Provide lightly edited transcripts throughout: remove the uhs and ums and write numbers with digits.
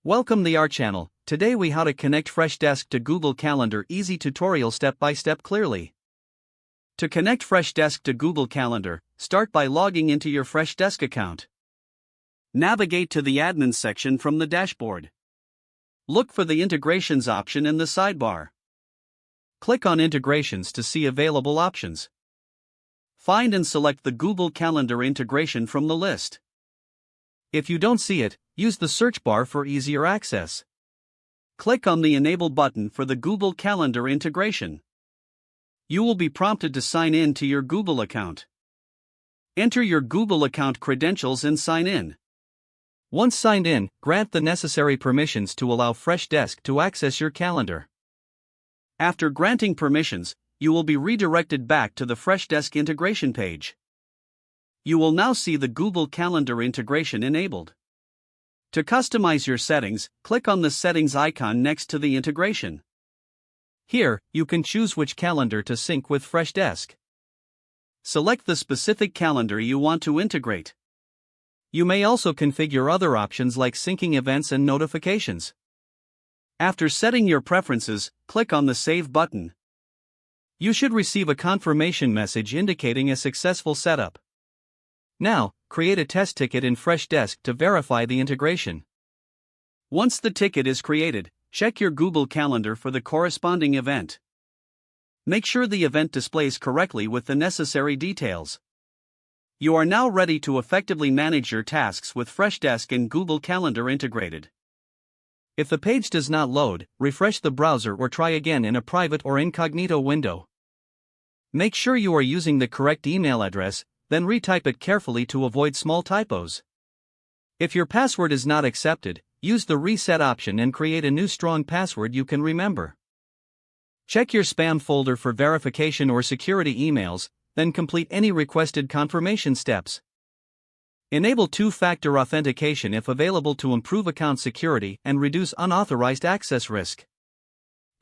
Welcome to our channel. Today we how to connect Freshdesk to Google Calendar. Easy tutorial step by step clearly. To connect Freshdesk to Google Calendar, start by logging into your Freshdesk account. Navigate to the admin section from the dashboard. Look for the integrations option in the sidebar. Click on integrations to see available options. Find and select the Google Calendar integration from the list. If you don't see it, use the search bar for easier access. Click on the Enable button for the Google Calendar integration. You will be prompted to sign in to your Google account. Enter your Google account credentials and sign in. Once signed in, grant the necessary permissions to allow Freshdesk to access your calendar. After granting permissions, you will be redirected back to the Freshdesk integration page. You will now see the Google Calendar integration enabled. To customize your settings, click on the settings icon next to the integration. Here, you can choose which calendar to sync with Freshdesk. Select the specific calendar you want to integrate. You may also configure other options like syncing events and notifications. After setting your preferences, click on the Save button. You should receive a confirmation message indicating a successful setup. Now, create a test ticket in Freshdesk to verify the integration. Once the ticket is created, check your Google Calendar for the corresponding event. Make sure the event displays correctly with the necessary details. You are now ready to effectively manage your tasks with Freshdesk and Google Calendar integrated. If the page does not load, refresh the browser or try again in a private or incognito window. Make sure you are using the correct email address, then retype it carefully to avoid small typos. If your password is not accepted, use the reset option and create a new strong password you can remember. Check your spam folder for verification or security emails, then complete any requested confirmation steps. Enable two-factor authentication if available to improve account security and reduce unauthorized access risk.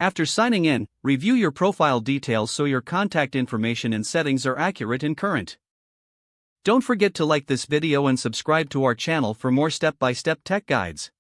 After signing in, review your profile details so your contact information and settings are accurate and current. Don't forget to like this video and subscribe to our channel for more step-by-step tech guides.